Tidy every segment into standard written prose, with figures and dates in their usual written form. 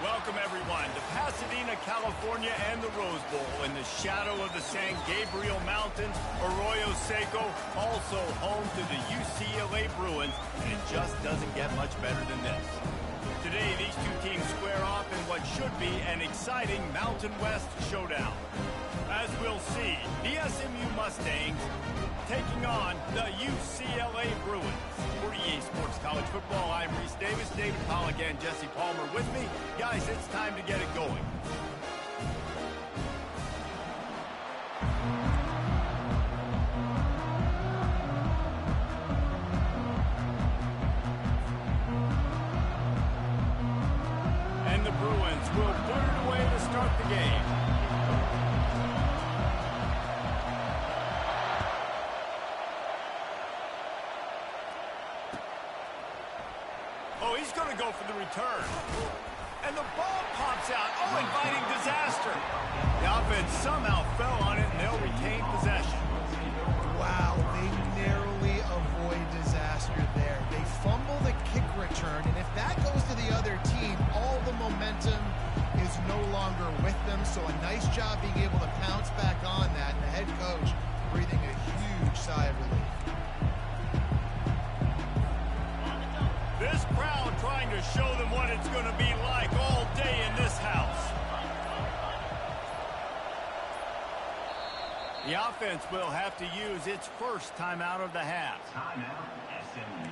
Welcome, everyone, to Pasadena, California, and the Rose Bowl in the shadow of the San Gabriel Mountains, Arroyo Seco, also home to the UCLA Bruins, and it just doesn't get much better than this. Today, these two teams square off in what should be an exciting Mountain West showdown. As we'll see, the SMU Mustangs taking on the UCLA Bruins. For EA Sports College Football, I'm Reese Davis, David Pollock, and Jesse Palmer with me. Guys, it's time to get it going. And the Bruins will put it away to start the game. Oh, he's going to go for the return. And the ball pops out. Oh, inviting disaster. The offense somehow fell on it, and they'll retain possession. Wow, they narrowly avoid disaster there. They fumble the kick return, and if that goes to the other team, all the momentum is no longer with them. So a nice job being able to pounce back on that, and the head coach breathing a huge sigh of relief. This crowd trying to show them what it's going to be like all day in this house. The offense will have to use its first timeout of the half. Timeout, SMU.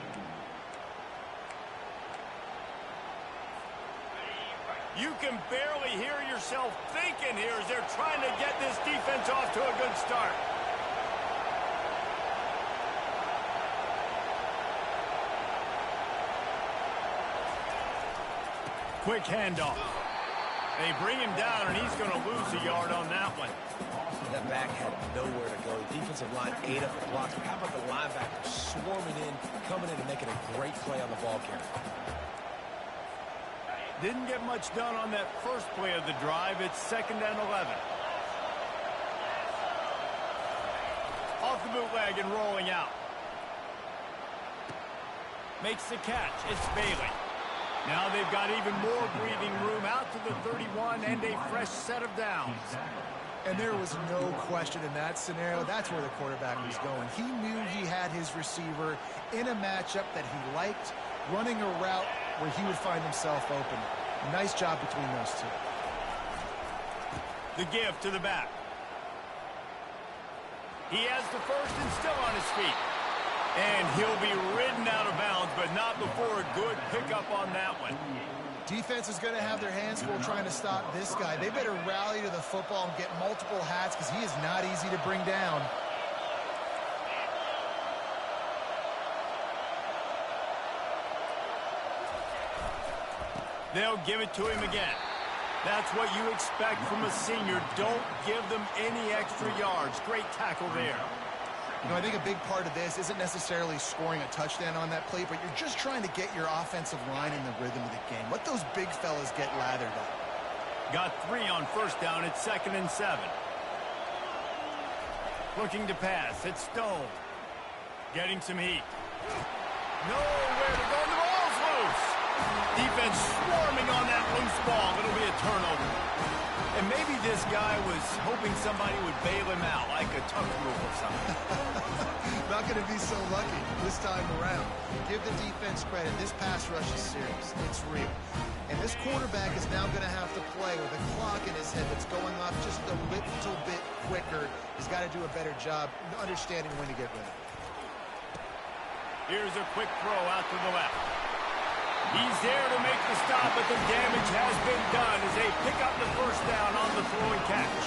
You can barely hear yourself thinking here as they're trying to get this defense off to a good start. Quick handoff. They bring him down, and he's going to lose a yard on that one. That back had nowhere to go. Defensive line ate up the blocks. But how about the linebacker swarming in, coming in and making a great play on the ball carrier? Didn't get much done on that first play of the drive. It's 2nd and 11. Off the bootleg and rolling out. Makes the catch. It's Bailey. Now they've got even more breathing room out to the 31 and a fresh set of downs. And there was no question in that scenario. That's where the quarterback was going. He knew he had his receiver in a matchup that he liked, running a route where he would find himself open. Nice job between those two. The give to the back. He has the first and still on his feet. And he'll be ridden out of bounds, but not before a good pickup on that one. Defense is going to have their hands full trying to stop this guy. They better rally to the football and get multiple hats because he is not easy to bring down. They'll give it to him again. That's what you expect from a senior. Don't give them any extra yards. Great tackle there. You know, I think a big part of this isn't necessarily scoring a touchdown on that play, but you're just trying to get your offensive line in the rhythm of the game. Let those big fellas get lathered up. Got 3 on first down. It's 2nd and 7. Looking to pass. It's Stone. Getting some heat. Nowhere to go. The ball's loose. Defense swarming on that loose ball. It'll be a turnover. And maybe this guy was hoping somebody would bail him out, like a tuck rule or something. Not going to be so lucky this time around. Give the defense credit. This pass rush is serious. It's real. And this quarterback is now going to have to play with a clock in his head that's going off just a little bit quicker. He's got to do a better job understanding when to get rid of it. Here's a quick throw out to the left. He's there to make the stop, but the damage has been done as they pick up the first down on the throw and catch.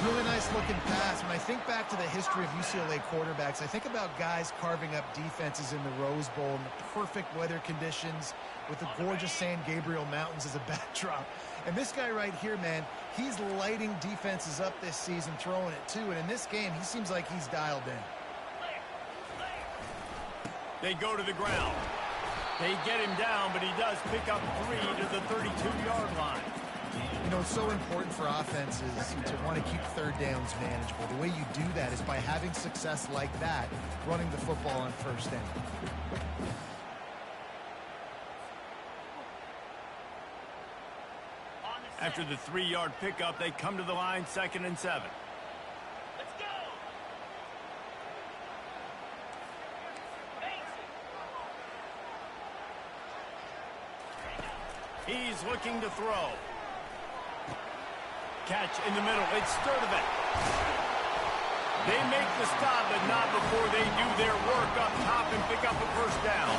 Really nice looking pass. When I think back to the history of UCLA quarterbacks, I think about guys carving up defenses in the Rose Bowl in the perfect weather conditions with the gorgeous San Gabriel Mountains as a backdrop. And this guy right here, man, he's lighting defenses up this season, throwing it too. And in this game, he seems like he's dialed in. They go to the ground. They get him down, but he does pick up 3 to the 32-yard line. You know, it's so important for offenses to want to keep third downs manageable. The way you do that is by having success like that, running the football on first down. After the 3-yard pickup, they come to the line, 2nd and 7. Let's go. He's looking to throw. Catch in the middle. It's Sturdivant. They make the stop, but not before they do their work up top and pick up a first down.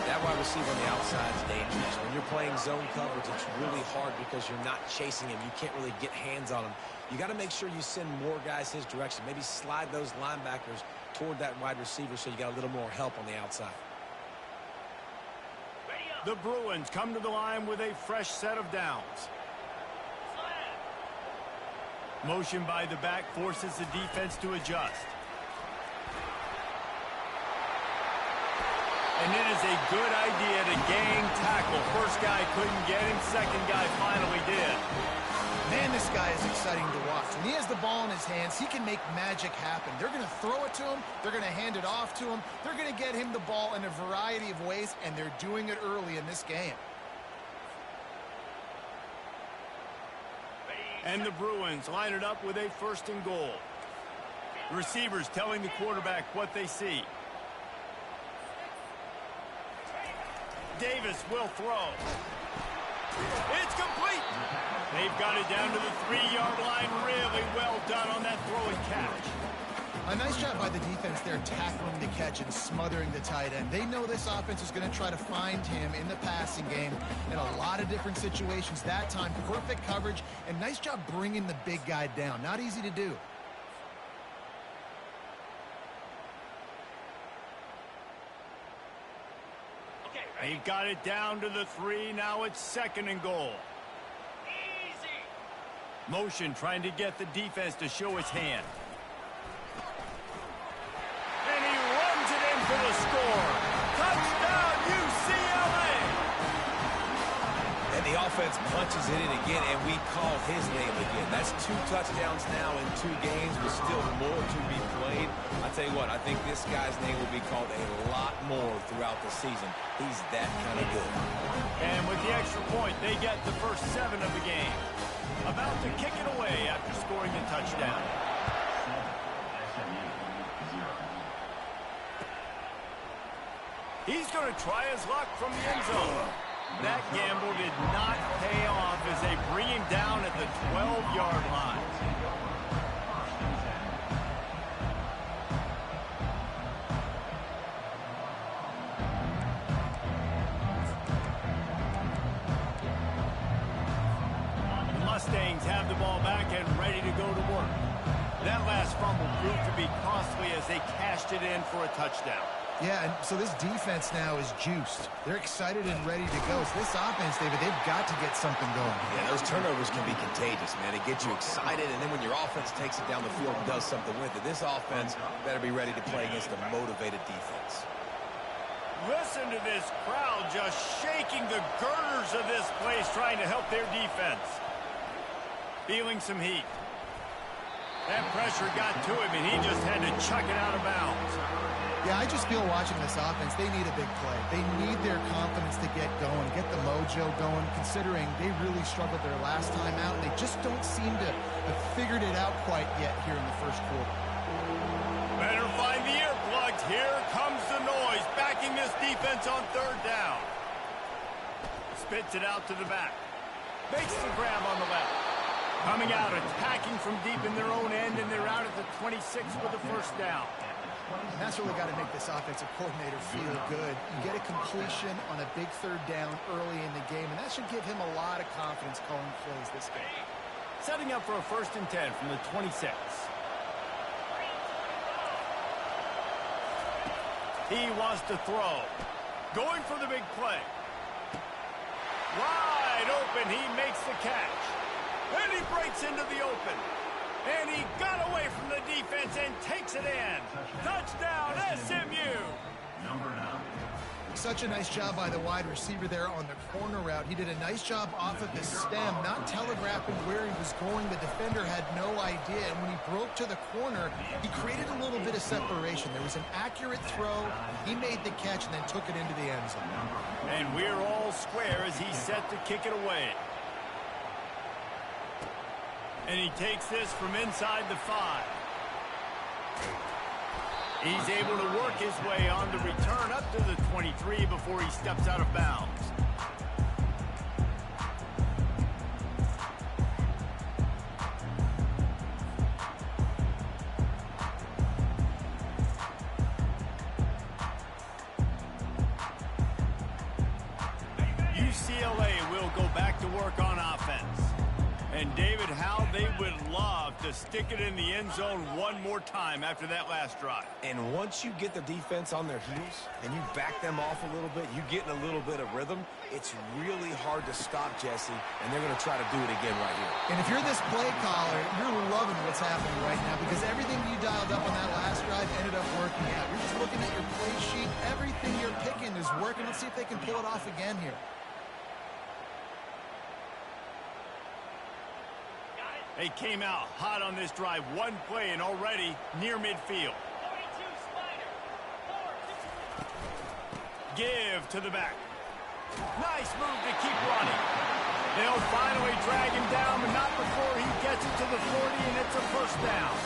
That wide receiver on the outside is dangerous. When you're playing zone coverage, it's really hard because you're not chasing him. You can't really get hands on him. You got to make sure you send more guys his direction. Maybe slide those linebackers toward that wide receiver so you got a little more help on the outside. The Bruins come to the line with a fresh set of downs. Motion by the back forces the defense to adjust. And it is a good idea to gang tackle. First guy couldn't get him. Second guy finally did. Man, this guy is exciting to watch. When he has the ball in his hands, he can make magic happen. They're going to throw it to him. They're going to hand it off to him. They're going to get him the ball in a variety of ways, and they're doing it early in this game. And the Bruins line it up with a 1st and goal. The receivers telling the quarterback what they see. Davis will throw. It's complete. They've got it down to the 3-yard line. Really well done on that throw and catch. A nice job by the defense there, tackling the catch and smothering the tight end. They know this offense is going to try to find him in the passing game in a lot of different situations. That time, perfect coverage, and nice job bringing the big guy down. Not easy to do. They've got it down to the 3. Now it's 2nd and goal. Easy. Motion trying to get the defense to show its hand. And he runs it in for the score. Touchdown, UCLA! And the offense punches it in again, and we call his name again. That's 2 touchdowns now in 2 games with still more to be played. I tell you what, I think this guy's name will be called a lot more throughout the season. He's that kind of good. And with the extra point, they get the first 7 of the game. About to kick it away after scoring a touchdown. He's going to try his luck from the end zone. That gamble did not pay off as they bring him down at the 12-yard line. The Mustangs have the ball back and ready to go to work. That last fumble proved to be costly as they cashed it in for a touchdown. Yeah, and so this defense now is juiced. They're excited and ready to go. So this offense, David, they've got to get something going. Yeah, those turnovers can be contagious, man. It gets you excited, and then when your offense takes it down the field and does something with it, this offense better be ready to play against a motivated defense. Listen to this crowd just shaking the girders of this place, trying to help their defense. Feeling some heat. That pressure got to him, and he just had to chuck it out of bounds. Yeah, I just feel watching this offense, they need a big play. They need their confidence to get going, get the mojo going, considering they really struggled their last time out. They just don't seem to have figured it out quite yet here in the first quarter. Better find the earplugs. Here comes the noise, backing this defense on 3rd down. Spits it out to the back. Makes the grab on the left. Coming out, attacking from deep in their own end, and they're out at the 26 with the first down. And that's really got to make this offensive coordinator feel good. You get a completion on a big 3rd down early in the game, and that should give him a lot of confidence calling plays this game. Setting up for a 1st and 10 from the 26. He wants to throw. Going for the big play. Wide open, he makes the catch. And he breaks into the open. And he got away from the defense and takes it in. Touchdown, SMU. Such a nice job by the wide receiver there on the corner route. He did a nice job off of his stem, not telegraphing where he was going. The defender had no idea, and when he broke to the corner, he created a little bit of separation. There was an accurate throw. He made the catch and then took it into the end zone. And we're all square as he's set to kick it away. And he takes this from inside the 5. He's able to work his way on the return up to the 23 before he steps out of bounds. UCLA will go back to work on offense. And David, how they would love to stick it in the end zone one more time after that last drive. And once you get the defense on their heels and you back them off a little bit, you get in a little bit of rhythm, it's really hard to stop, Jesse, and they're going to try to do it again right here. And if you're this play caller, you're loving what's happening right now because everything you dialed up on that last drive ended up working out. You're just looking at your play sheet. Everything you're picking is working. Let's see if they can pull it off again here. They came out hot on this drive. One play and already near midfield. 42 Spider. 4. Give to the back. Nice move to keep running. They'll finally drag him down, but not before he gets it to the 40, and it's a first down.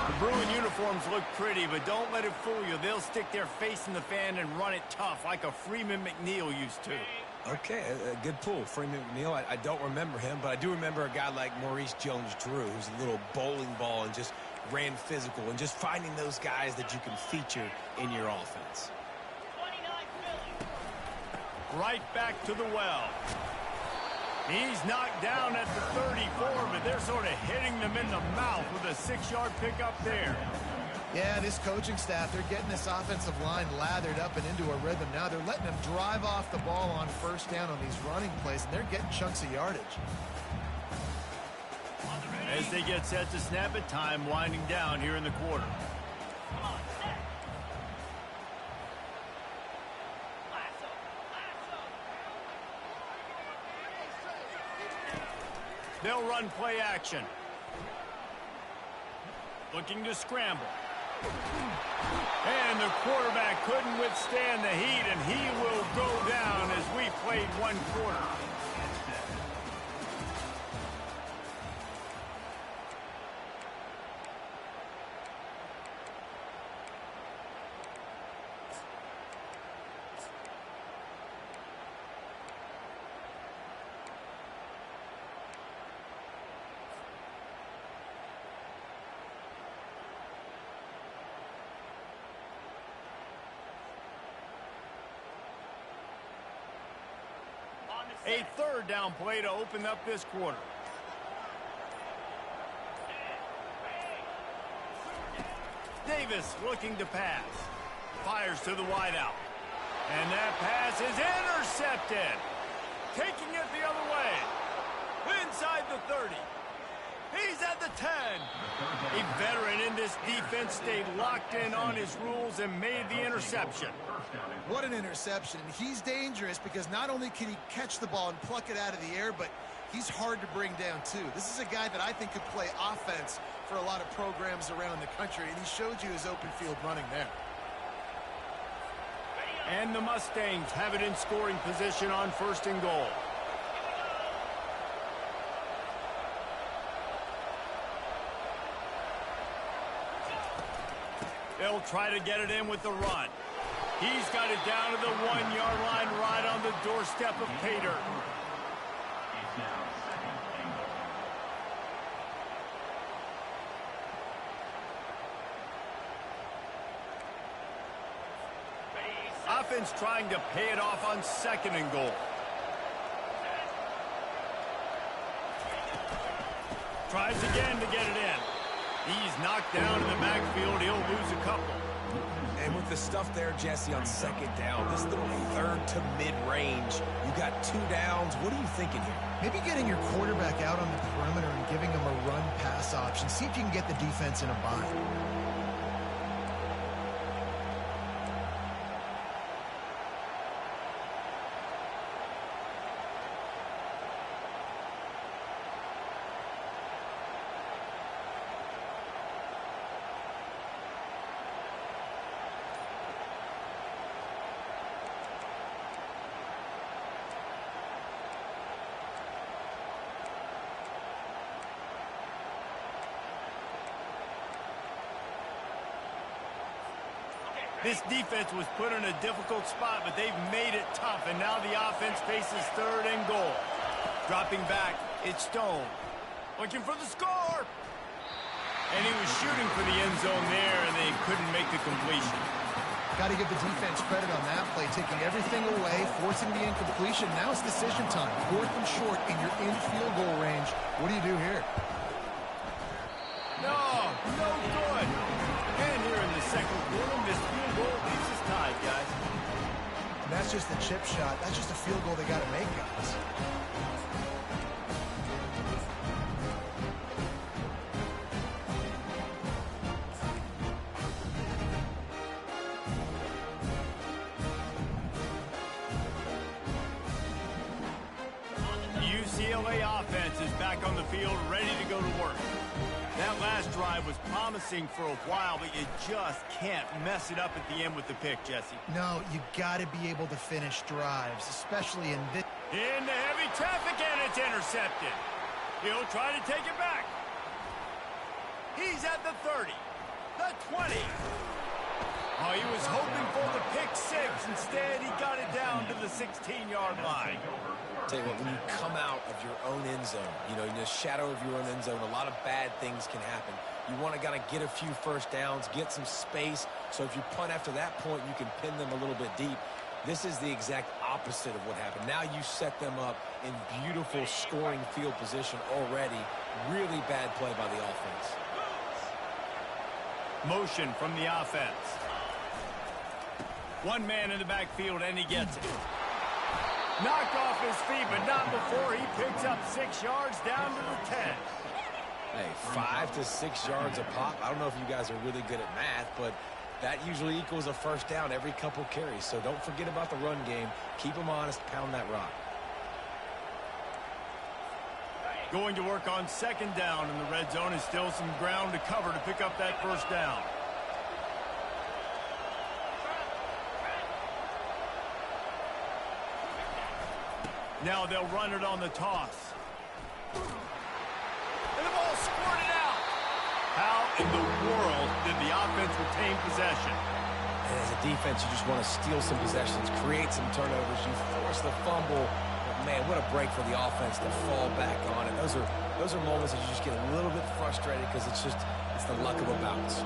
The Bruin uniforms look pretty, but don't let it fool you. They'll stick their face in the fan and run it tough like a Freeman McNeil used to. Okay, a good pull. Freeman McNeil, I don't remember him, but I do remember a guy like Maurice Jones-Drew, who's a little bowling ball and just ran physical, and just finding those guys that you can feature in your offense. 29 Philly. Right back to the well. He's knocked down at the 34, but they're sort of hitting them in the mouth with a 6-yard pickup there. Yeah, this coaching staff, they're getting this offensive line lathered up and into a rhythm now. They're letting them drive off the ball on first down on these running plays, and they're getting chunks of yardage. As they get set to snap it, time winding down here in the quarter. Come on, set. Lasso. Lasso. They'll run play action. Looking to scramble. And the quarterback couldn't withstand the heat, and he will go down as we played one quarter. A third down play to open up this quarter. Davis looking to pass. Fires to the wideout. And that pass is intercepted. Taking it the other way. Inside the 30. He's at the 10. A veteran in this defense stayed locked in on his rules and made the interception. What an interception. He's dangerous because not only can he catch the ball and pluck it out of the air, but he's hard to bring down too. This is a guy that I think could play offense for a lot of programs around the country, and he showed you his open field running there. And the Mustangs have it in scoring position on 1st and goal. They'll try to get it in with the run. He's got it down to the 1-yard line right on the doorstep of Pater. Offense trying to pay it off on 2nd and goal. Tries again to get it in. He's knocked down in the backfield. He'll lose a couple. And with the stuff there, Jesse, on 2nd down, this little 3rd to mid-range, you got 2 downs. What are you thinking here? Maybe getting your quarterback out on the perimeter and giving him a run-pass option. See if you can get the defense in a bind. This defense was put in a difficult spot, but they've made it tough, and now the offense faces 3rd and goal. Dropping back, it's Stone. Looking for the score! And he was shooting for the end zone there, and they couldn't make the completion. Got to give the defense credit on that play, taking everything away, forcing the incompletion. Now it's decision time. 4th and short, and you're in field goal range. What do you do here? No good. And here in the second quarter, this field goal leaves us tied, guys. And that's just a chip shot. That's just a field goal they got to make, guys. UCLA offense is back on the field, ready to go to work. That last drive was promising for a while, but you just can't mess it up at the end with the pick, Jesse. No, you got to be able to finish drives, especially in this. Into heavy traffic, and it's intercepted. He'll try to take it back. He's at the 30, the 20. Oh, he was hoping for the pick 6. Instead, he got it down to the 16-yard line. Tell you what, when you come out of your own end zone, you know, in the shadow of your own end zone, a lot of bad things can happen. You want to kind of get a few first downs, get some space, so if you punt after that point, you can pin them a little bit deep. This is the exact opposite of what happened. Now you set them up in beautiful scoring field position already. Really bad play by the offense. Motion from the offense. One man in the backfield, and he gets it. Knocked off his feet, but not before he picks up 6 yards down to the 10. Hey, 5 to 6 yards a pop. I don't know if you guys are really good at math, but that usually equals a first down every couple carries. So don't forget about the run game. Keep them honest. Pound that rock. Going to work on 2nd down in the red zone. Is still some ground to cover to pick up that first down. Now they'll run it on the toss. And the ball squirted out. How in the world did the offense retain possession? And as a defense, you just want to steal some possessions, create some turnovers. You force the fumble. But man, what a break for the offense to fall back on it. Those are moments that you just get a little bit frustrated because it's the luck of a bounce.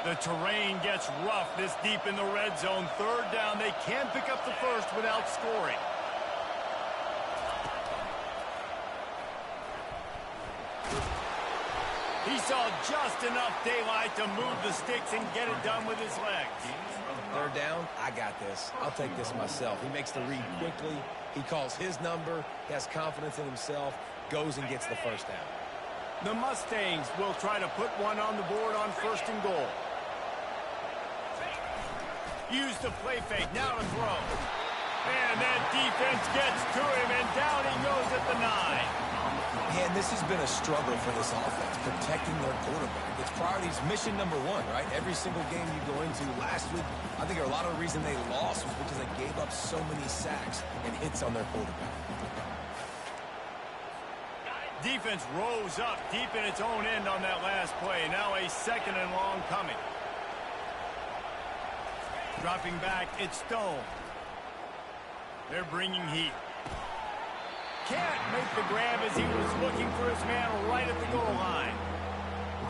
The terrain gets rough this deep in the red zone. 3rd down. They can pick up the first without scoring. He saw just enough daylight to move the sticks and get it done with his legs. 3rd down, I got this. I'll take this myself. He makes the read quickly. He calls his number. He has confidence in himself. Goes and gets the first down. The Mustangs will try to put one on the board on 1st and goal. Use the play fake, now to throw. And that defense gets to him, and down he goes at the 9. And this has been a struggle for this offense, protecting their quarterback. It's priorities mission number 1, right? Every single game you go into. Last week, I think a lot of the reason they lost was because they gave up so many sacks and hits on their quarterback. Defense rose up deep in its own end on that last play. Now a 2nd and long coming. Dropping back, it's Stone. They're bringing heat. Can't make the grab as he was looking for his man right at the goal line.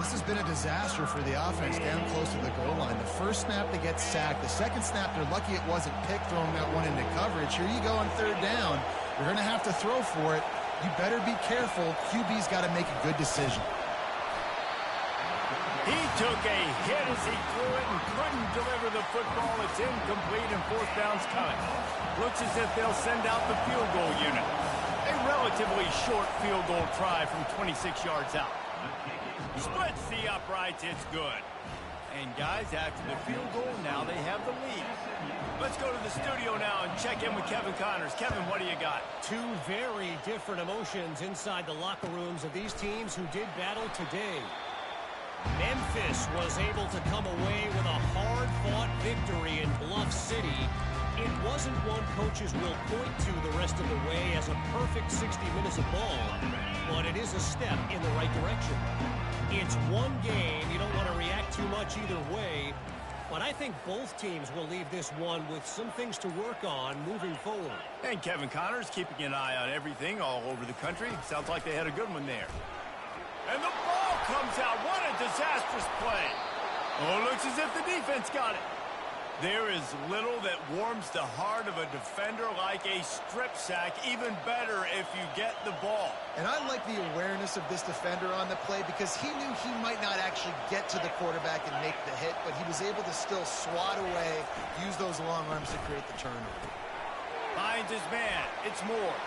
This has been a disaster for the offense down close to the goal line. The first snap, they get sacked. The second snap, they're lucky it wasn't picked, throwing that one into coverage. Here you go on 3rd down. You're going to have to throw for it. You better be careful. QB's got to make a good decision. He took a hit as he threw it and couldn't deliver the football. It's incomplete and 4th down's coming. Looks as if they'll send out the field goal unit. A relatively short field goal try from 26 yards out. Splits the uprights, it's good. And guys, after the field goal, now they have the lead. Let's go to the studio now and check in with Kevin Connors. Kevin, what do you got? 2 very different emotions inside the locker rooms of these teams who did battle today. Memphis was able to come away with a hard-fought victory in Bluff City, It wasn't one coaches will point to the rest of the way as a perfect 60 minutes of ball, but it is a step in the right direction. It's one game. You don't want to react too much either way, but I think both teams will leave this one with some things to work on moving forward. And Kevin Connors keeping an eye on everything all over the country. Sounds like they had a good one there. And the ball comes out. What a disastrous play. Oh, looks as if the defense got it. There is little that warms the heart of a defender like a strip sack. Even better if you get the ball. And I like the awareness of this defender on the play because he knew he might not actually get to the quarterback and make the hit, but he was able to still swat away, use those long arms to create the turnover. Finds his man. It's Moore.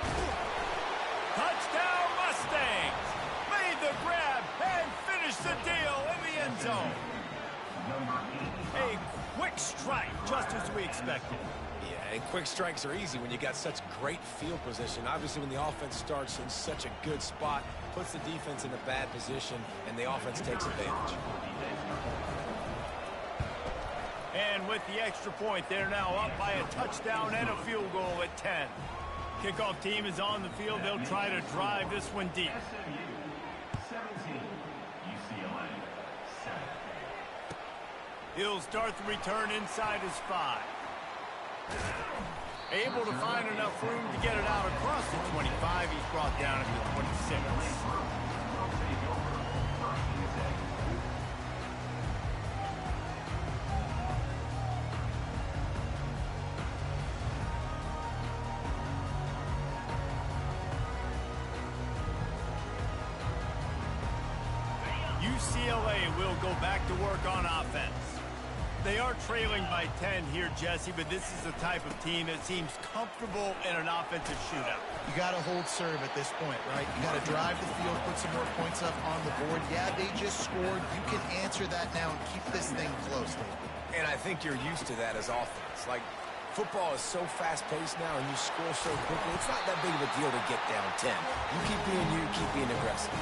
Touchdown Mustangs! Made the grab and finished the deal in the end zone. A quick strike, just as we expected. Yeah, and quick strikes are easy when you got such great field position. Obviously, when the offense starts in such a good spot, puts the defense in a bad position, and the offense takes advantage. And with the extra point, they're now up by a touchdown and a field goal at 10. Kickoff team is on the field. They'll try to drive this one deep. SMU 17, UCLA 7. He'll start the return inside his 5. Able to find enough room to get it out across the 25. He's brought down at the 26. UCLA will go back to work on offense. They are trailing by 10 here, Jesse, but this is the type of team that seems comfortable in an offensive shootout. You got to hold serve at this point, right? You got to drive the field, put some more points up on the board. Yeah, they just scored. You can answer that now and keep this thing close, David. And I think you're used to that as offense. Like, football is so fast-paced now, and you score so quickly, it's not that big of a deal to get down 10. You keep being you, keep being aggressive.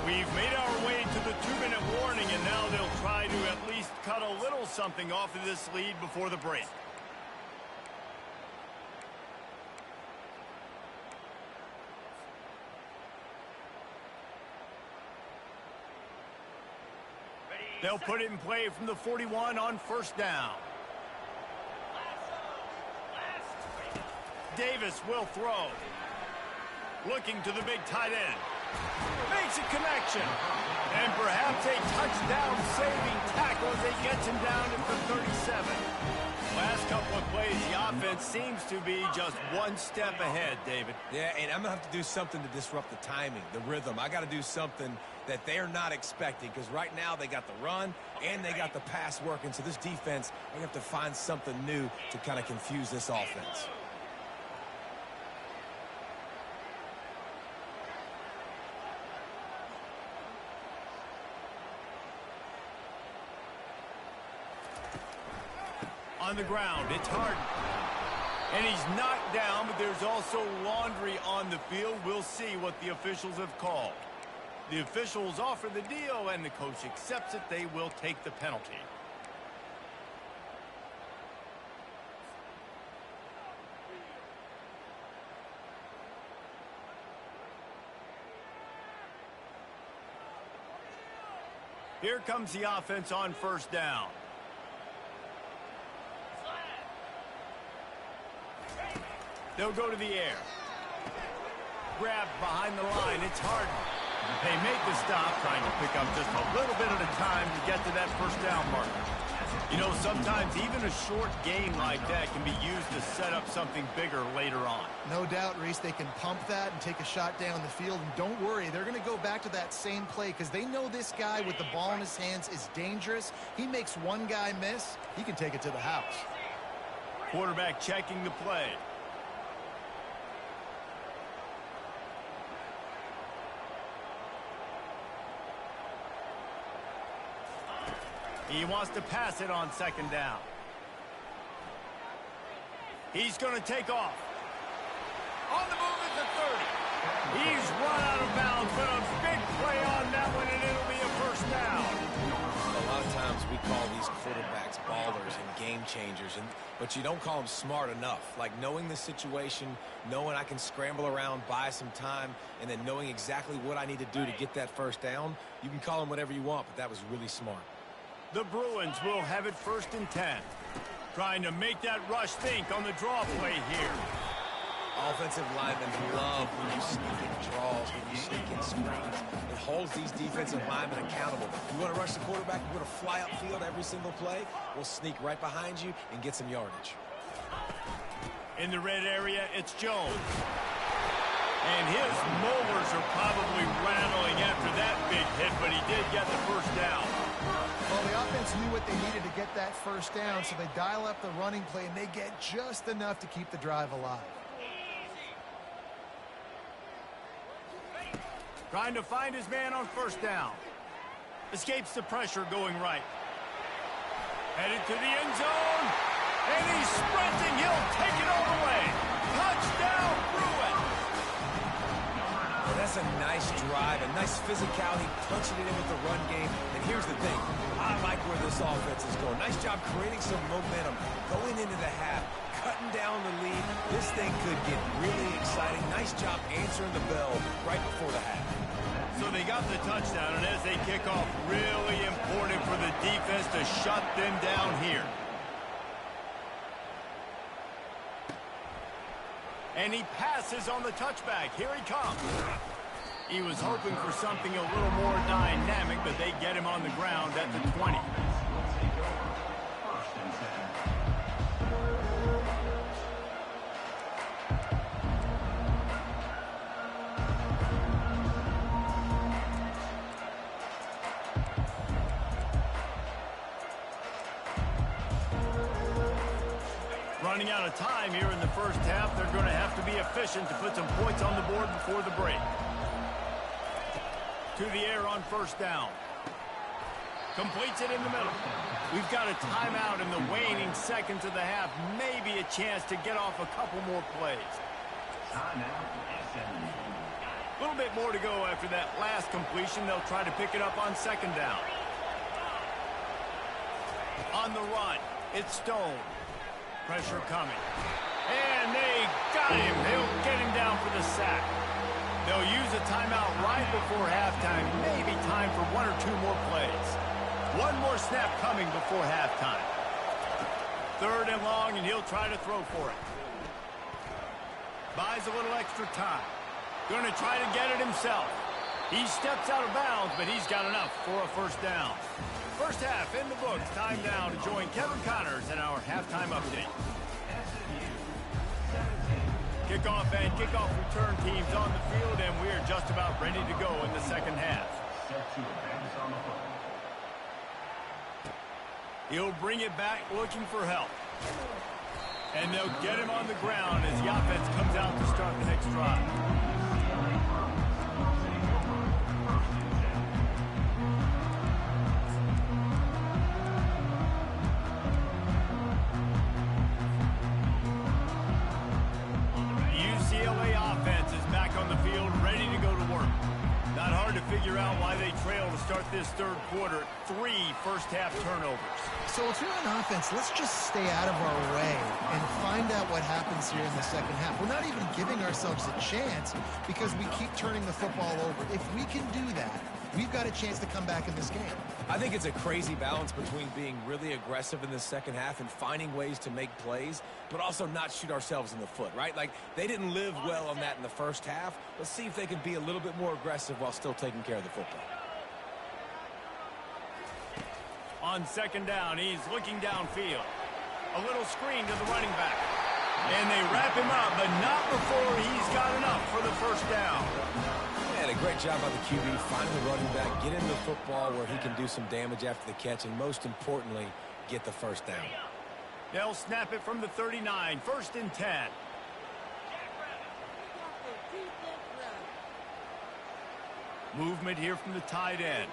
We've made our way to the 2-minute warning, and now they'll try to at least cut a little something off of this lead before the break. They'll put it in play from the 41 on first down. Davis will throw. Looking to the big tight end. Makes a connection. And perhaps a touchdown-saving tackle as he gets him down at the 37. Last couple of plays, the offense seems to be just one step ahead, David. Yeah, and I'm going to have to do something to disrupt the timing, the rhythm. I got to do something that they're not expecting because right now they got the run and they got the pass working. So this defense, they have to find something new to kind of confuse this offense. On the ground, it's Harden. And he's knocked down, but there's also laundry on the field. We'll see what the officials have called. The officials offer the deal, and the coach accepts it. They will take the penalty. Here comes the offense on first down. They'll go to the air. Grabbed behind the line. It's Harden. They make the stop, trying to pick up just a little bit at a time to get to that first down marker. You know, sometimes even a short gain like that can be used to set up something bigger later on. No doubt, Reese, they can pump that and take a shot down the field. And don't worry, they're going to go back to that same play because they know this guy with the ball in his hands is dangerous. He makes one guy miss, he can take it to the house. Quarterback checking the play. He wants to pass it on second down. He's going to take off. On the move at the 30. He's run out of bounds, but a big play on that one, and it'll be a first down. A lot of times we call these quarterbacks ballers and game changers, but you don't call them smart enough. Like knowing the situation, knowing I can scramble around, buy some time, and then knowing exactly what I need to do to get that first down. You can call them whatever you want, but that was really smart. The Bruins will have it 1st and 10. Trying to make that rush think on the draw play here. Offensive linemen love when you sneak in draws, when you sneak in screens. It holds these defensive linemen accountable. You want to rush the quarterback, you want to fly upfield every single play, we'll sneak right behind you and get some yardage. In the red area, it's Jones. And his molars are probably rattling after that big hit, but he did get the first down. Well, the offense knew what they needed to get that first down, so they dial up the running play, and they get just enough to keep the drive alive. Trying to find his man on 1st down. Escapes the pressure going right. Headed to the end zone. And he's sprinting. He'll take it all the way. Touchdown, Bruins. Well, that's a nice drive, a nice physicality, punching it in with the run game. And here's the thing. I like where this offense is going. Nice job creating some momentum, going into the half, cutting down the lead. This thing could get really exciting. Nice job answering the bell right before the half. So they got the touchdown, and as they kick off, really important for the defense to shut them down here. And he passes on the touchback. Here he comes. He was hoping for something a little more dynamic, but they get him on the ground at the 20. Running out of time here in the first half. They're going to have to be efficient to put some points on the board before the break. To the air on 1st down. Completes it in the middle. We've got a timeout in the waning seconds of the half. Maybe a chance to get off a couple more plays. A little bit more to go after that last completion. They'll try to pick it up on 2nd down. On the run, it's Stone. Pressure coming. And they got him. They'll get him down for the sack. They'll use a timeout right before halftime. Maybe time for 1 or 2 more plays. One more snap coming before halftime. 3rd and long, and he'll try to throw for it. Buys a little extra time. Going to try to get it himself. He steps out of bounds, but he's got enough for a 1st down. First half in the books. Time now to join Kevin Connors in our halftime update. Kickoff and kickoff return teams on the field, and we're just about ready to go in the 2nd half. He'll bring it back looking for help. And they'll get him on the ground as the offense comes out to start the next drive. UCLA offense is back on the field, ready to go to work. Not hard to figure out why they trail to start this 3rd quarter. 3 first-half turnovers. So if you're on offense, let's just stay out of our way and find out what happens here in the 2nd half. We're not even giving ourselves a chance because we keep turning the football over. If we can do that, we've got a chance to come back in this game. I think it's a crazy balance between being really aggressive in the 2nd half and finding ways to make plays, but also not shoot ourselves in the foot, right? Like, they didn't live well on that in the 1st half. Let's see if they can be a little bit more aggressive while still taking care of the football. On 2nd down, he's looking downfield. A little screen to the running back. And they wrap him up, but not before he's got enough for the 1st down. And a great job by the QB, finding the running back, get him the football where he can do some damage after the catch, and most importantly, get the 1st down. They'll snap it from the 39, 1st and 10. Movement here from the tight end.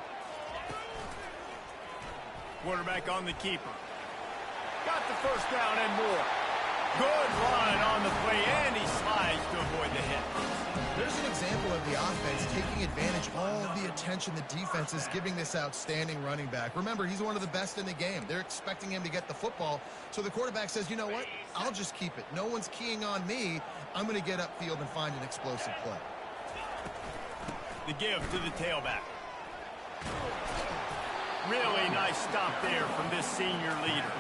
Quarterback on the keeper. Got the 1st down and more. Good run on the play, and he slides to avoid the hit. There's an example of the offense taking advantage of all of the attention the defense is giving this outstanding running back. Remember, he's one of the best in the game. They're expecting him to get the football, so the quarterback says, you know what, I'll just keep it. No one's keying on me. I'm going to get upfield and find an explosive play. The give to the tailback. Really nice stop there from this senior leader.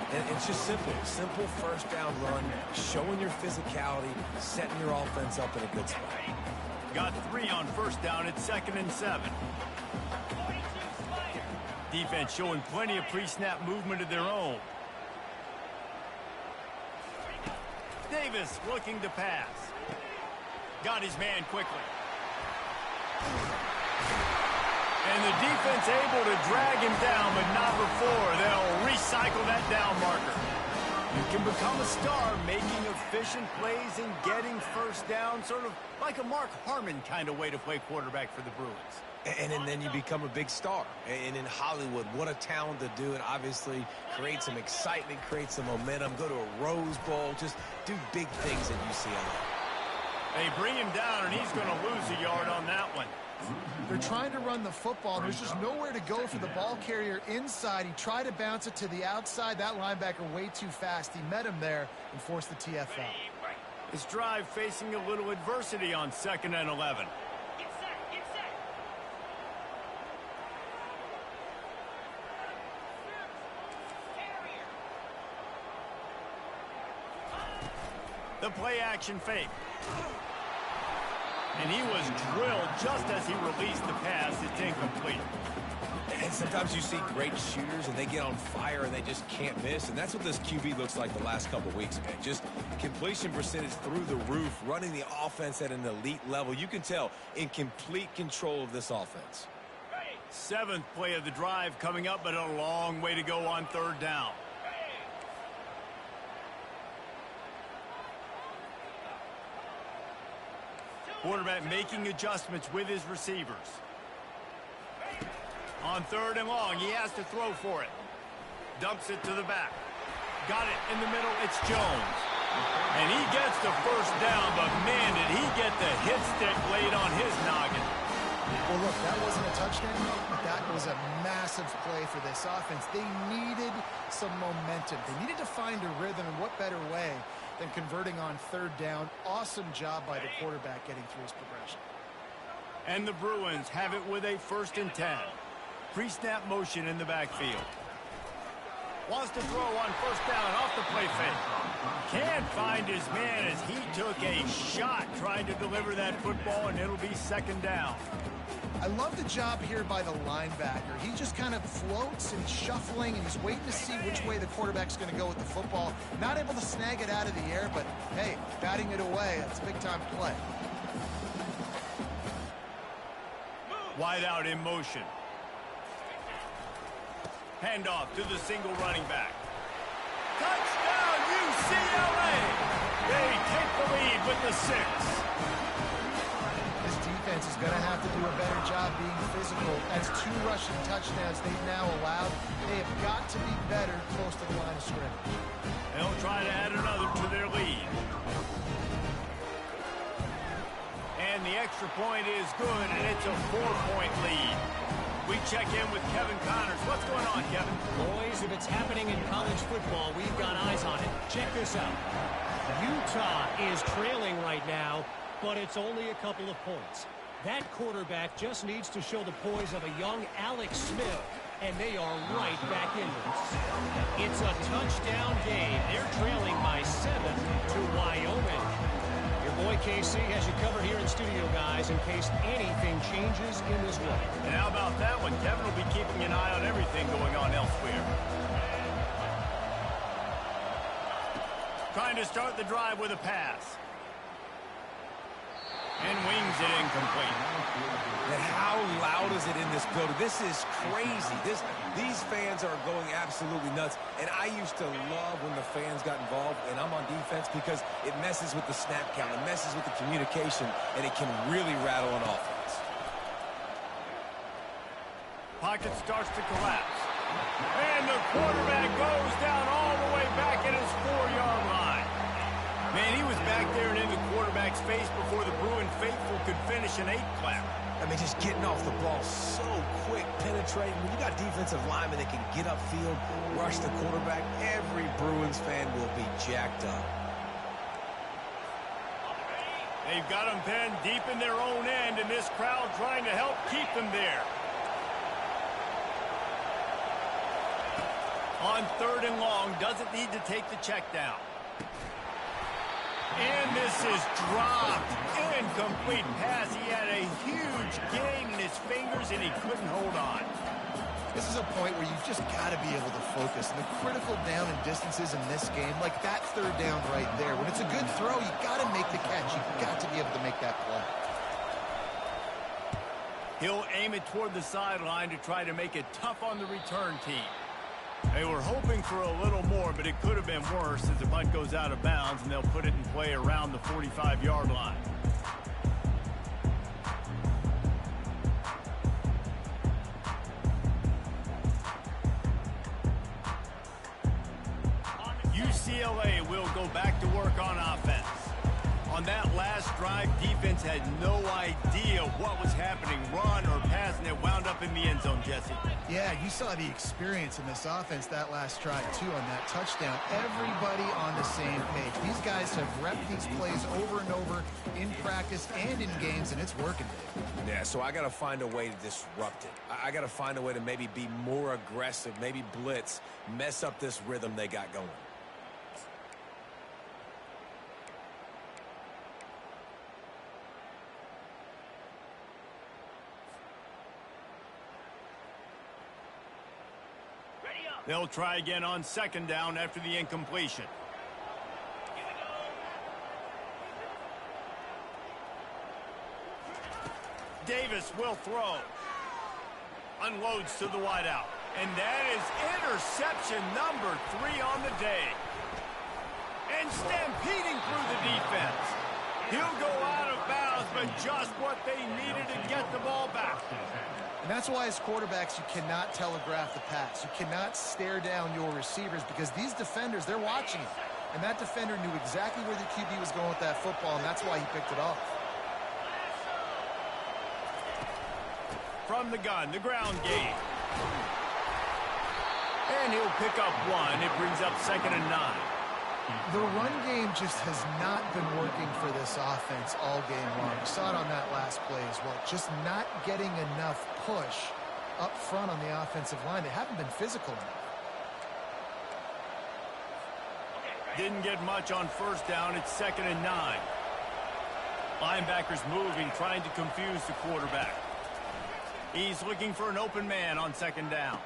And it's just simple. Simple first down run, showing your physicality, setting your offense up in a good spot. Got 3 on first down at 2nd and 7. Defense showing plenty of pre-snap movement of their own. Davis looking to pass. Got his man quickly. And the defense able to drag him down, but not before they'll recycle that down marker. You can become a star making efficient plays and getting first down, sort of like a Mark Harmon kind of way to play quarterback for the Bruins. And then you become a big star. And in Hollywood, what a talent to do it. Obviously, create some excitement, create some momentum, go to a Rose Bowl, just do big things at UCLA. They bring him down, and he's going to lose a yard on that one. They're trying to run the football. There's just nowhere to go for the ball carrier inside. He tried to bounce it to the outside. That linebacker way too fast. He met him there and forced the TF out. His drive facing a little adversity on 2nd and 11. Get set, get set. Carrier. The play action fake. And he was drilled just as he released the pass. It's incomplete. And sometimes you see great shooters, and they get on fire, and they just can't miss. And that's what this QB looks like the last couple of weeks, man. Just completion percentage through the roof, running the offense at an elite level. You can tell in complete control of this offense. 7th play of the drive coming up, but a long way to go on 3rd down. Quarterback making adjustments with his receivers. On 3rd and long, he has to throw for it. Dumps it to the back. Got it in the middle, it's Jones. And he gets the first down, but man, did he get the hit stick laid on his noggin. Well, look, that wasn't a touchdown, but that was a massive play for this offense. They needed some momentum. They needed to find a rhythm, and what better way than converting on 3rd down. Awesome job by the quarterback getting through his progression. And the Bruins have it with a 1st and 10. Pre-snap motion in the backfield. Wants to throw on 1st down off the play fake. Can't find his man as he took a shot trying to deliver that football, and it'll be 2nd down. I love the job here by the linebacker. He just kind of floats and he's shuffling and he's waiting to see which way the quarterback's going to go with the football. Not able to snag it out of the air, but hey, batting it away, that's a big-time play. Wide out in motion. Handoff to the single running back. Touchdown, UCLA! They take the lead with the 6. This defense is going to have to do a better job being physical. That's 2 rushing touchdowns they've now allowed. They have got to be better close to the line of scrimmage. They'll try to add another to their lead. And the extra point is good, and it's a 4-point lead. We check in with Kevin Connors. What's going on, Kevin? Boys, if it's happening in college football, we've got eyes on it. Check this out. Utah is trailing right now, but it's only a couple of points. That quarterback just needs to show the poise of a young Alex Smith, and they are right back in this. It's a touchdown game. They're trailing by 7 to Wyoming. Your boy KC has you covered here in studio, guys, in case anything changes in this one. And how about that one? Kevin will be keeping an eye on everything going on elsewhere. Trying to start the drive with a pass. And wings it incomplete. And how loud is it in this building? This is crazy. These fans are going absolutely nuts. And I used to love when the fans got involved, and I'm on defense, because it messes with the snap count. It messes with the communication, and it can really rattle an offense. Pocket starts to collapse. And the quarterback goes down all the way back at his 4-yard line. Man, he was back there and in the quarterback's face before the Bruin faithful could finish an 8-clap. I mean, just getting off the ball so quick, penetrating. When you got defensive linemen that can get upfield, rush the quarterback, every Bruins fan will be jacked up. They've got them pinned deep in their own end, and this crowd trying to help keep them there. On 3rd and long, doesn't need to take the check down. And this is dropped. Incomplete pass. He had a huge gain in his fingers, and he couldn't hold on. This is a point where you've just got to be able to focus. And the critical down and distances in this game, like that 3rd down right there, when it's a good throw, you got to make the catch. You've got to be able to make that play. He'll aim it toward the sideline to try to make it tough on the return team. They were hoping for a little more, but it could have been worse as the punt goes out of bounds, and they'll put it in play around the 45-yard line. UCLA will go back to work on offense. On that last drive, defense had no idea what was happening, run or pass, and it wound up in the end zone, Jesse. Yeah, you saw the experience in this offense that last drive, too, on that touchdown. Everybody on the same page. These guys have repped these plays over and over in practice and in games, and it's working. Yeah, so I got to find a way to disrupt it. I got to find a way to maybe be more aggressive, maybe blitz, mess up this rhythm they got going. They'll try again on 2nd down after the incompletion. Davis will throw. Unloads to the wideout. And that is interception number 3 on the day. And stampeding through the defense. He'll go out of bounds, but just what they needed to get the ball back. And that's why as quarterbacks, you cannot telegraph the pass. You cannot stare down your receivers because these defenders, they're watching it. And that defender knew exactly where the QB was going with that football, and that's why he picked it off. From the gun, the ground game. And he'll pick up 1. It brings up 2nd and 9. The run game just has not been working for this offense all game long. You saw it on that last play as well. Just not getting enough push up front on the offensive line. They haven't been physical enough. Didn't get much on 1st down. It's 2nd and 9. Linebackers moving, trying to confuse the quarterback. He's looking for an open man on 2nd down.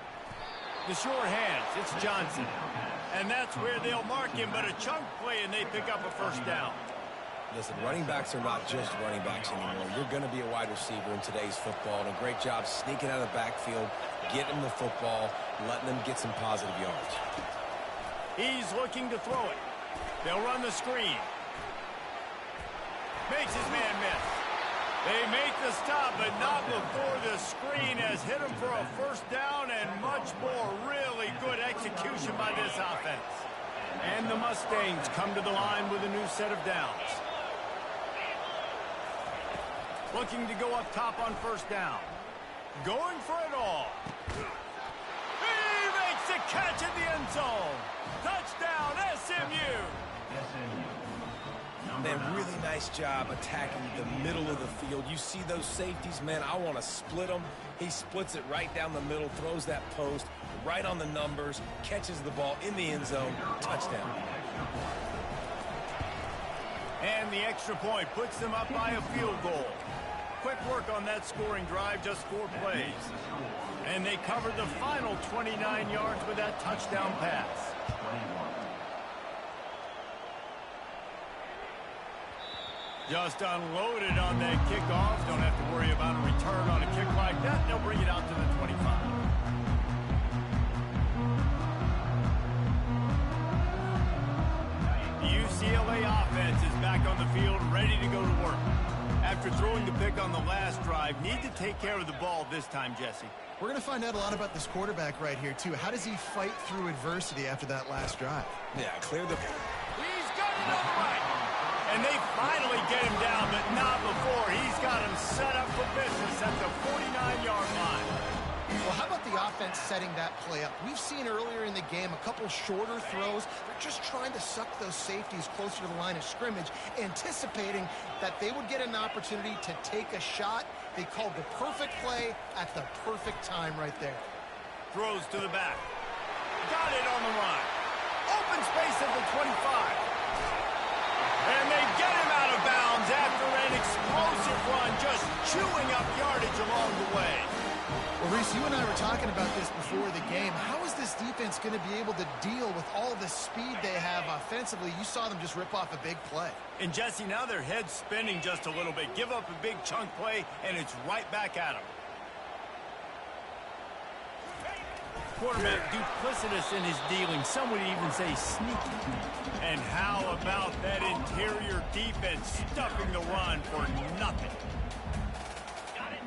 The short hands, it's Johnson. And that's where they'll mark him, but a chunk play, and they pick up a 1st down. Listen, running backs are not just running backs anymore. You're going to be a wide receiver in today's football, and a great job sneaking out of the backfield, getting the football, letting them get some positive yards. He's looking to throw it. They'll run the screen. Makes his man miss. They make the stop, but not before the screen has hit him for a 1st down and much more. Really good execution by this offense. And the Mustangs come to the line with a new set of downs. Looking to go up top on 1st down. Going for it all. He makes the catch in the end zone. Touchdown, SMU. Man, really nice job attacking the middle of the field. You see those safeties, man, I want to split them. He splits it right down the middle, throws that post right on the numbers, catches the ball in the end zone, touchdown. And the extra point puts them up by a field goal. Quick work on that scoring drive, just 4 plays. And they covered the final 29 yards with that touchdown pass. Just unloaded on that kickoff. Don't have to worry about a return on a kick like that. They'll bring it out to the 25. The UCLA offense is back on the field, ready to go to work. After throwing the pick on the last drive, need to take care of the ball this time, Jesse. We're going to find out a lot about this quarterback right here, too. How does he fight through adversity after that last drive? Yeah, clear the... He's got it all right. And they finally get him down, but not before. He's got him set up for business at the 49-yard line. Well, how about the offense setting that play up? We've seen earlier in the game a couple shorter throws. They're just trying to suck those safeties closer to the line of scrimmage, anticipating that they would get an opportunity to take a shot. They called the perfect play at the perfect time right there. Throws to the back. Got it on the run. Open space at the 25. And they get him out of bounds after an explosive run, just chewing up yardage along the way. Well, Reese, you and I were talking about this before the game. How is this defense going to be able to deal with all the speed they have offensively? You saw them just rip off a big play. And, Jesse, now their head's spinning just a little bit. Give up a big chunk play, and it's right back at them. Quarterback duplicitous in his dealing. Some would even say sneaky. And how about that interior defense stuffing the run for nothing? Got it.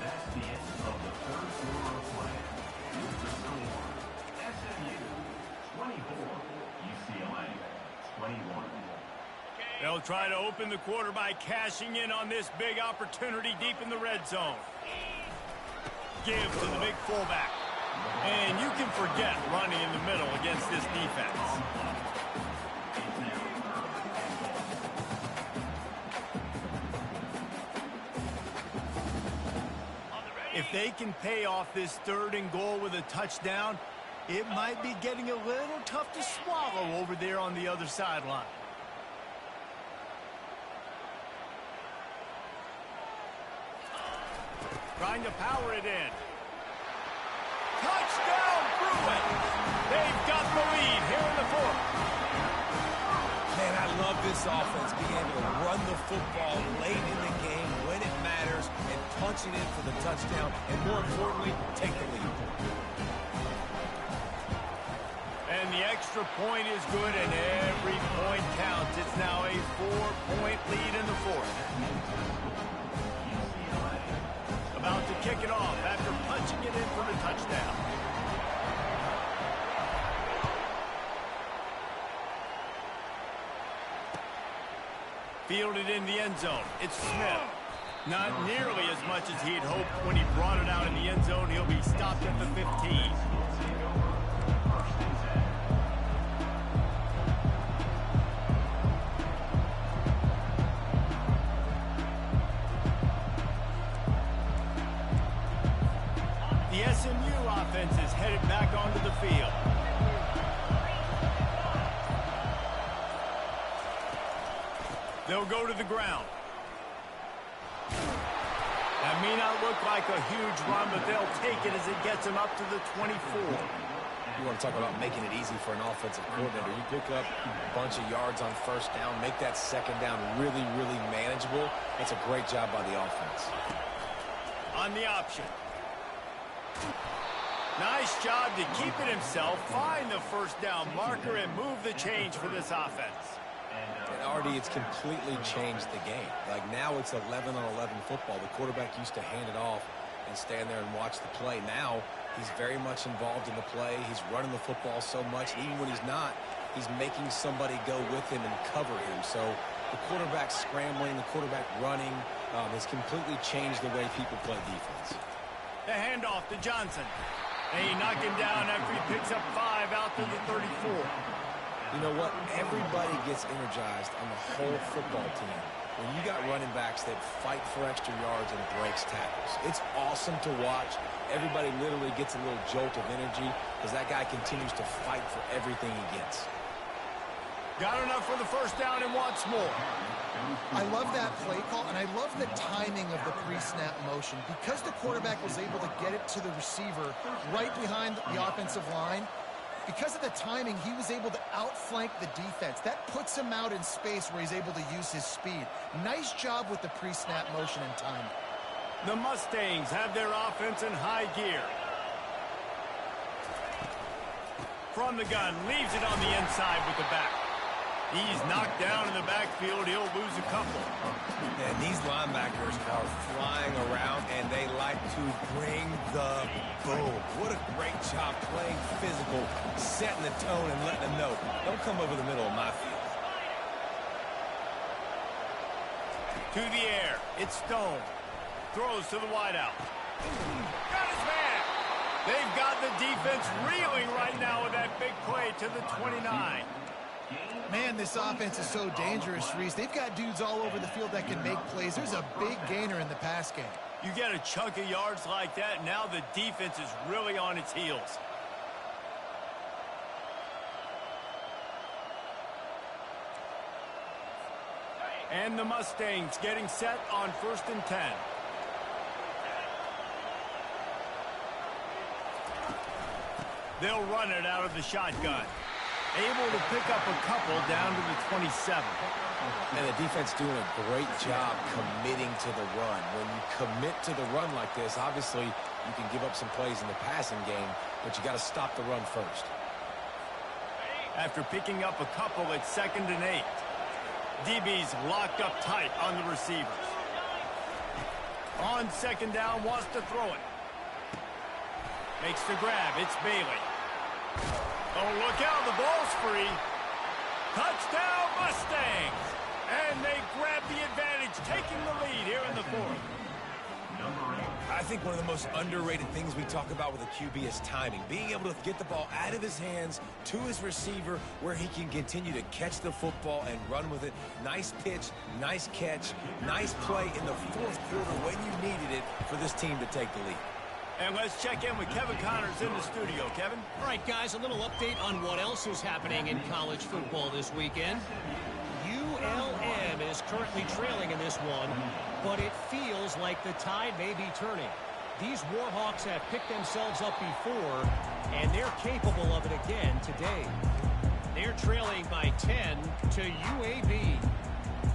That's the end of the third quarter of play. With the score, SMU 24, UCLA 21. They'll try to open the quarter by cashing in on this big opportunity deep in the red zone. Give to the big fullback. And you can forget running in the middle against this defense. If they can pay off this 3rd and goal with a touchdown, it might be getting a little tough to swallow over there on the other sideline. Trying to power it in. Touchdown, Bruins! They've got the lead here in the 4th. Man, I love this offense being able to run the football late in the game when it matters and punch it in for the touchdown and, more importantly, take the lead. And the extra point is good, and every point counts. It's now a 4-point lead in the 4th. About to kick it off after punching it in for the touchdown. Fielded in the end zone. It's Smith. Not nearly as much as he'd hoped when he brought it out in the end zone. He'll be stopped at the 15. The SMU offense is headed back onto the field. They'll go to the ground. That may not look like a huge run, but they'll take it as it gets them up to the 24. You want to talk about making it easy for an offensive coordinator. You pick up a bunch of yards on 1st down, make that 2nd down really, really manageable. That's a great job by the offense. On the option. Nice job to keep it himself, find the 1st down marker, and move the change for this offense. And Artie, it's completely changed the game. Like, now it's 11-on-11 football. The quarterback used to hand it off and stand there and watch the play. Now he's very much involved in the play. He's running the football so much. Even when he's not, he's making somebody go with him and cover him. So the quarterback scrambling, the quarterback running has completely changed the way people play defense. The handoff to Johnson. And he knocked him down after he picks up 5 out to the 34. You know what? Everybody gets energized on the whole football team when you got running backs that fight for extra yards and breaks tackles. It's awesome to watch. Everybody literally gets a little jolt of energy because that guy continues to fight for everything he gets. Got enough for the 1st down and wants more. I love that play call, and I love the timing of the pre-snap motion. Because the quarterback was able to get it to the receiver right behind the offensive line, because of the timing, he was able to outflank the defense. That puts him out in space where he's able to use his speed. Nice job with the pre-snap motion and timing. The Mustangs have their offense in high gear. From the gun, leaves it on the inside with the back. He's knocked down in the backfield. He'll lose a couple. And these linebackers are flying around, and they like to bring the boom. What a great job playing physical, setting the tone, and letting them know, don't come over the middle of my field. To the air. It's Stone. Throws to the wideout. Got his man. They've got the defense reeling right now with that big play to the 29. Man, this offense is so dangerous, Reese. They've got dudes all over the field that can make plays. There's a big gainer in the pass game. You get a chunk of yards like that, now the defense is really on its heels. And the Mustangs getting set on 1st and 10. They'll run it out of the shotgun. Able to pick up a couple down to the 27. And the defense doing a great job committing to the run. When you commit to the run like this, obviously you can give up some plays in the passing game, but you got to stop the run first. After picking up a couple at 2nd and 8. DB's locked up tight on the receivers. On 2nd down, wants to throw it. Makes the grab. It's Bailey. Oh, look out. The ball's free. Touchdown, Mustangs. And they grab the advantage, taking the lead here in the 4th. I think one of the most underrated things we talk about with a QB is timing. Being able to get the ball out of his hands to his receiver where he can continue to catch the football and run with it. Nice pitch, nice catch, nice play in the 4th quarter when you needed it for this team to take the lead. And let's check in with Kevin Connors in the studio. Kevin? All right, guys, a little update on what else is happening in college football this weekend. ULM is currently trailing in this one, but it feels like the tide may be turning. These Warhawks have picked themselves up before, and they're capable of it again today. They're trailing by 10 to UAB.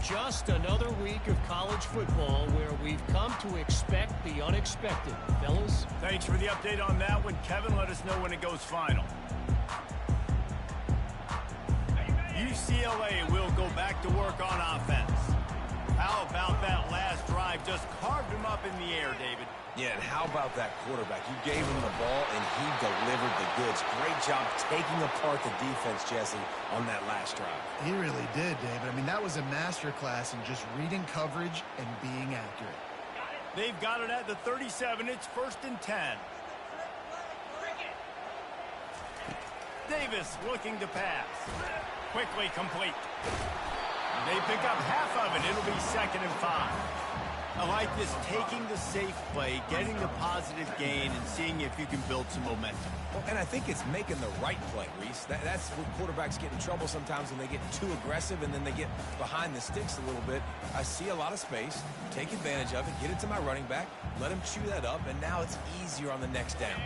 Just another week of college football where we've come to expect the unexpected. Fellas? Thanks for the update on that one, Kevin. Let us know when it goes final. UCLA will go back to work on offense. How about that last drive? Just carved him up in the air, David. Yeah, and how about that quarterback? You gave him the ball, and he delivered the goods. Great job taking apart the defense, Jesse, on that last drive. He really did, David. I mean, that was a masterclass in just reading coverage and being accurate. They've got it at the 37. It's 1st and 10. Davis looking to pass. Quickly complete. They pick up half of it. It'll be 2nd and 5. I like this, taking the safe play, getting the positive gain, and seeing if you can build some momentum. Well, and I think it's making the right play, Reese. That's where quarterbacks get in trouble sometimes when they get too aggressive and then they get behind the sticks a little bit. I see a lot of space. Take advantage of it. Get it to my running back. Let him chew that up, and now it's easier on the next down.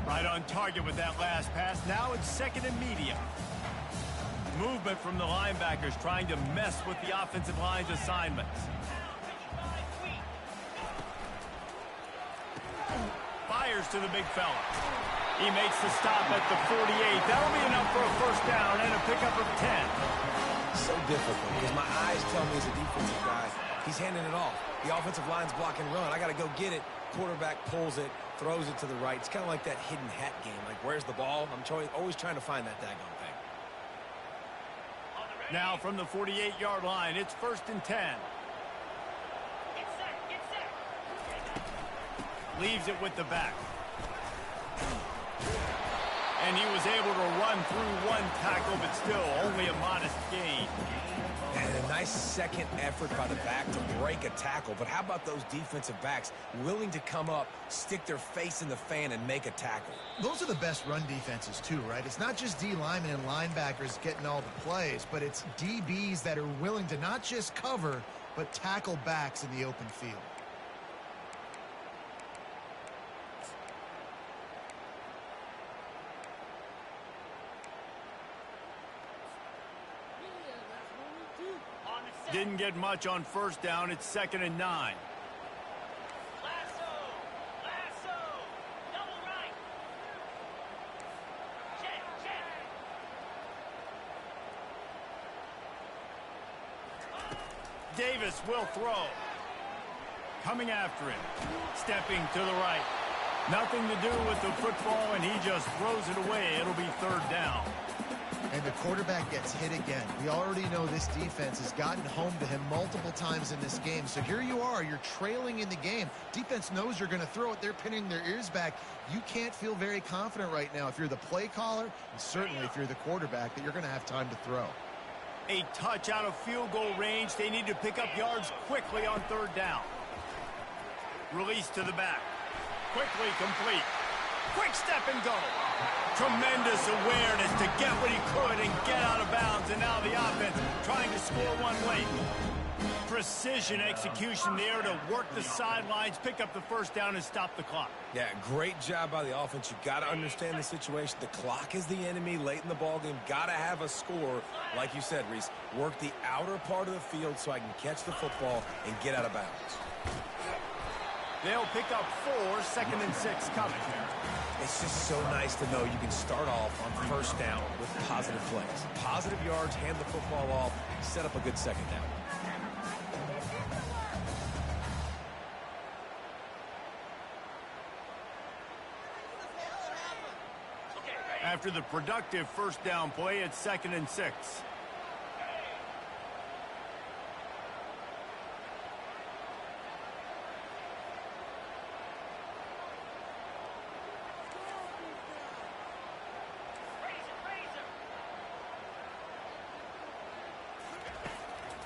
Right on target with that last pass. Now it's 2nd and medium. Movement from the linebackers trying to mess with the offensive line's assignments. Fires to the big fella. He makes the stop at the 48. That'll be enough for a 1st down and a pickup of 10. So difficult because my eyes tell me as a defensive guy, he's handing it off. The offensive line's block and run. I got to go get it. Quarterback pulls it, throws it to the right. It's kind of like that hidden hat game. Like, where's the ball? I'm always trying to find that daggone thing. Now from the 48-yard line, it's 1st and 10. Leaves it with the back. And he was able to run through one tackle, but still only a modest gain. And a nice second effort by the back to break a tackle. But how about those defensive backs willing to come up, stick their face in the fan, and make a tackle? Those are the best run defenses, too, right? It's not just D linemen and linebackers getting all the plays, but it's DBs that are willing to not just cover, but tackle backs in the open field. Didn't get much on 1st down. It's 2nd and 9. Lasso, double right. Check. Davis will throw. Coming after him. Stepping to the right. Nothing to do with the football, and he just throws it away. It'll be third down. And the quarterback gets hit again. We already know this defense has gotten home to him multiple times in this game. So here you are. You're trailing in the game. Defense knows you're going to throw it. They're pinning their ears back. You can't feel very confident right now if you're the play caller, and certainly if you're the quarterback, that you're going to have time to throw. A touch out of field goal range. They need to pick up yards quickly on third down. Release to the back. Quickly complete. Quick step and go. Tremendous awareness to get what he could and get out of bounds. And now the offense trying to score one late. Precision execution there to work the sidelines, pick up the first down, and stop the clock. Yeah, great job by the offense. You got to understand the situation. The clock is the enemy late in the ballgame. Got to have a score. Like you said, Reese, work the outer part of the field so I can catch the football and get out of bounds. They'll pick up 4, 2nd and 6 coming. It's just so nice to know you can start off on first down with positive plays. Positive yards, hand the football off, set up a good second down. After the productive first down play, it's 2nd and 6.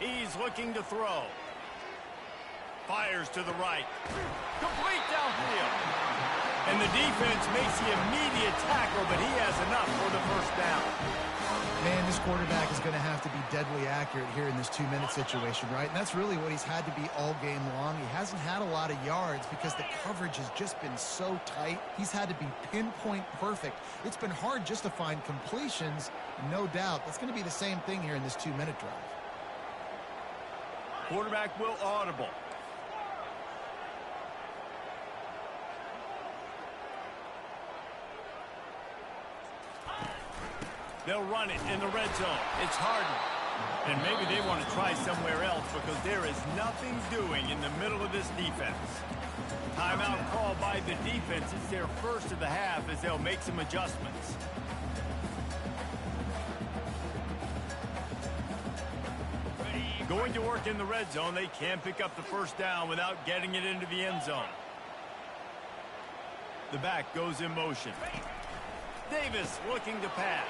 He's looking to throw. Fires to the right. Complete downfield. And the defense makes the immediate tackle, but he has enough for the first down. Man, this quarterback is going to have to be deadly accurate here in this 2-minute situation, right? And that's really what he's had to be all game long. He hasn't had a lot of yards because the coverage has just been so tight. He's had to be pinpoint perfect. It's been hard just to find completions, no doubt. That's going to be the same thing here in this 2-minute drive. Quarterback will audible. They'll run it in the red zone. It's Harden. And maybe they want to try somewhere else because there is nothing doing in the middle of this defense. Timeout called by the defense. It's their first of the half as they'll make some adjustments. Going to work in the red zone. They can't pick up the first down without getting it into the end zone. The back goes in motion. Davis looking to pass.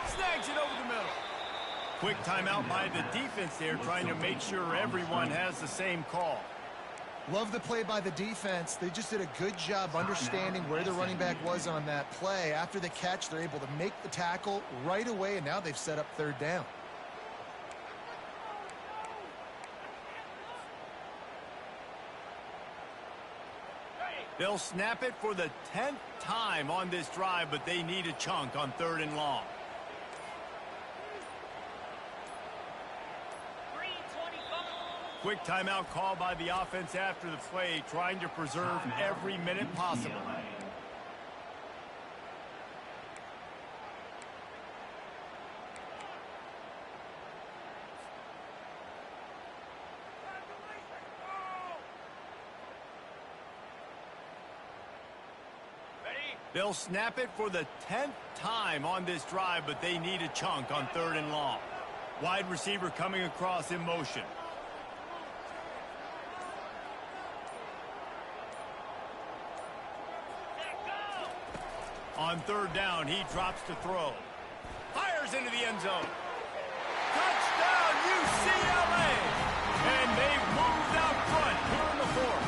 Snags it over the middle. Quick timeout by the defense there, trying to make sure everyone has the same call. Love the play by the defense. They just did a good job understanding where the running back was on that play. After the catch, they're able to make the tackle right away, and now they've set up third down. They'll snap it for the 10th time on this drive, but they need a chunk on 3rd and long. Quick timeout call by the offense after the play, trying to preserve every minute possible. They'll snap it for the 10th time on this drive, but they need a chunk on 3rd and long. Wide receiver coming across in motion. On 3rd down, he drops to throw. Fires into the end zone. Touchdown, UCLA! And they've moved out front here in the 4th.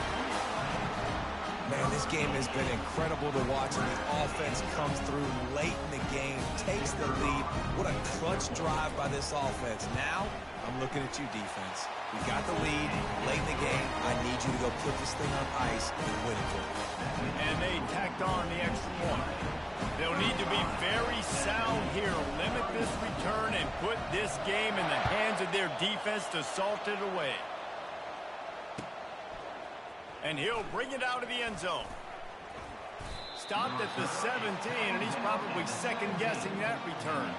Man, this game has been incredible to watch, and the offense comes through late in the game, takes the lead. What a clutch drive by this offense. Now, I'm looking at you, defense. We got the lead late in the game. I need you to go put this thing on ice and win it for me. And they tacked on the extra point. They'll need to be very sound here, limit this return, and put this game in the hands of their defense to salt it away. And he'll bring it out of the end zone. Stopped at the 17, and he's probably second-guessing that return.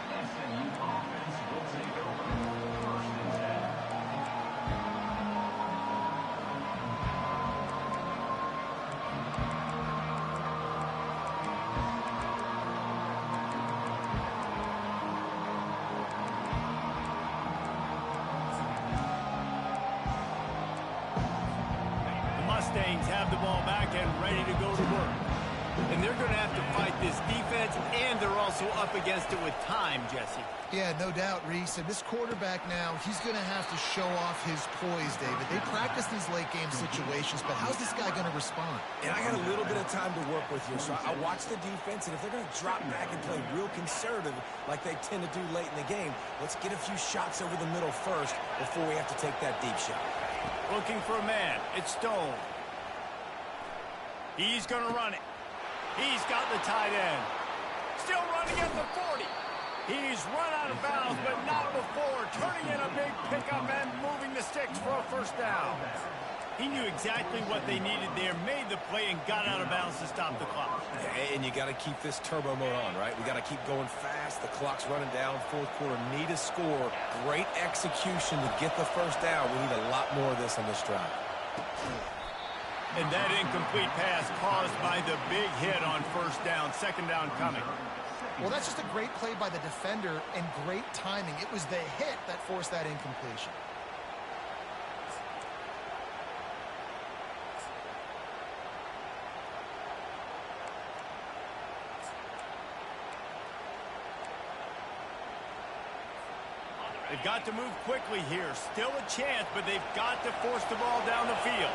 Vikings have the ball back and ready to go to work. And they're going to have to fight this defense, and they're also up against it with time, Jesse. Yeah, no doubt, Reese. And this quarterback now, he's going to have to show off his poise, David. They practice these late-game situations, but how's this guy going to respond? And I got a little bit of time to work with here, so I watch the defense, and if they're going to drop back and play real conservative like they tend to do late in the game, let's get a few shots over the middle first before we have to take that deep shot. Looking for a man. It's Stone. He's going to run it. He's got the tight end. Still running at the 40. He's run out of bounds, but not before. Turning in a big pickup and moving the sticks for a first down. He knew exactly what they needed there, made the play, and got out of bounds to stop the clock. Yeah, and you got to keep this turbo mode on, right? We got to keep going fast. The clock's running down. Fourth quarter, need a score. Great execution to get the first down. We need a lot more of this on this drive. And that incomplete pass caused by the big hit on first down. Second down coming. Well, that's just a great play by the defender and great timing. It was the hit that forced that incompletion. They've got to move quickly here. Still a chance, but they've got to force the ball down the field.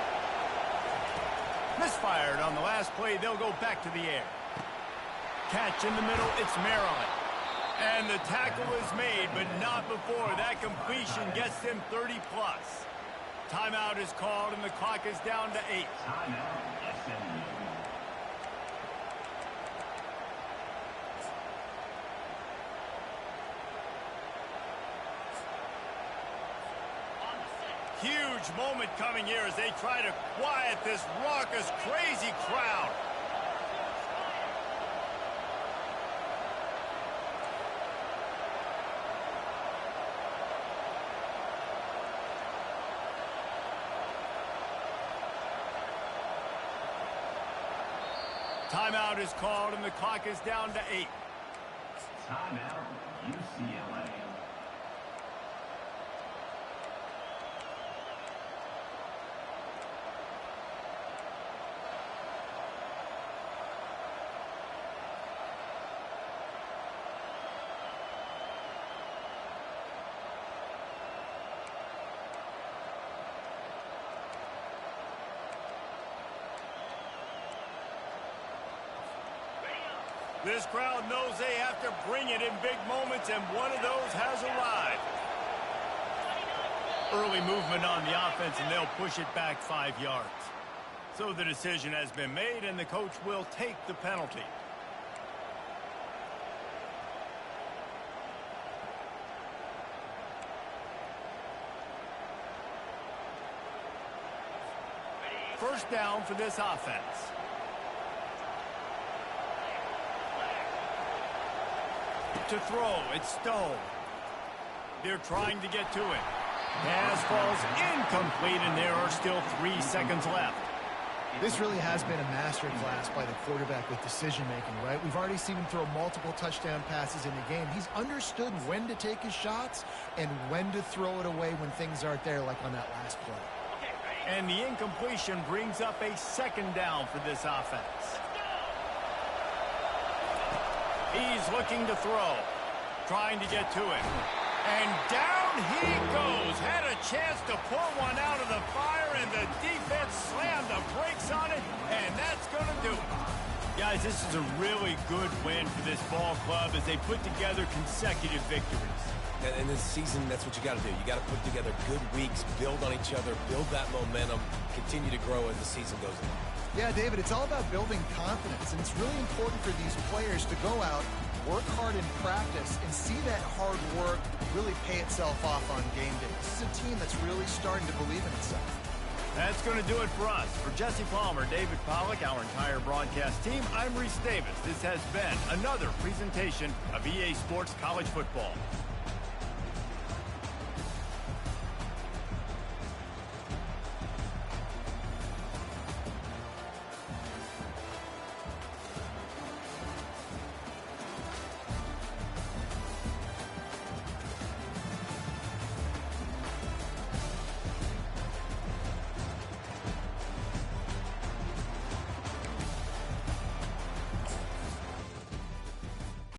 Misfired on the last play. They'll go back to the air. Catch in the middle. It's Maryland. And the tackle is made, but not before. That completion gets them 30-plus. Timeout is called, and the clock is down to 8. Timeout, SMU. Huge moment coming here as they try to quiet this raucous, crazy crowd. Timeout is called, and the clock is down to 8. Timeout, UCLA. This crowd knows they have to bring it in big moments, and one of those has arrived. Early movement on the offense, and they'll push it back 5 yards. So the decision has been made, and the coach will take the penalty. First down for this offense. To throw, it's Stone. They're trying to get to it. Pass falls incomplete, and there are still 3 seconds left. This really has been a master class by the quarterback with decision-making, right? We've already seen him throw multiple touchdown passes in the game. He's understood when to take his shots and when to throw it away when things aren't there, like on that last play. And the incompletion brings up a second down for this offense. He's looking to throw, trying to get to it. And down he goes. Had a chance to pull one out of the fire, and the defense slammed the brakes on it, and that's going to do it. Guys, this is a really good win for this ball club as they put together consecutive victories. And this season, that's what you got to do. You got to put together good weeks, build on each other, build that momentum, continue to grow as the season goes on. Yeah, David, it's all about building confidence, and it's really important for these players to go out, work hard in practice, and see that hard work really pay itself off on game day. This is a team that's really starting to believe in itself. That's going to do it for us. For Jesse Palmer, David Pollack, our entire broadcast team, I'm Reese Davis. This has been another presentation of EA Sports College Football.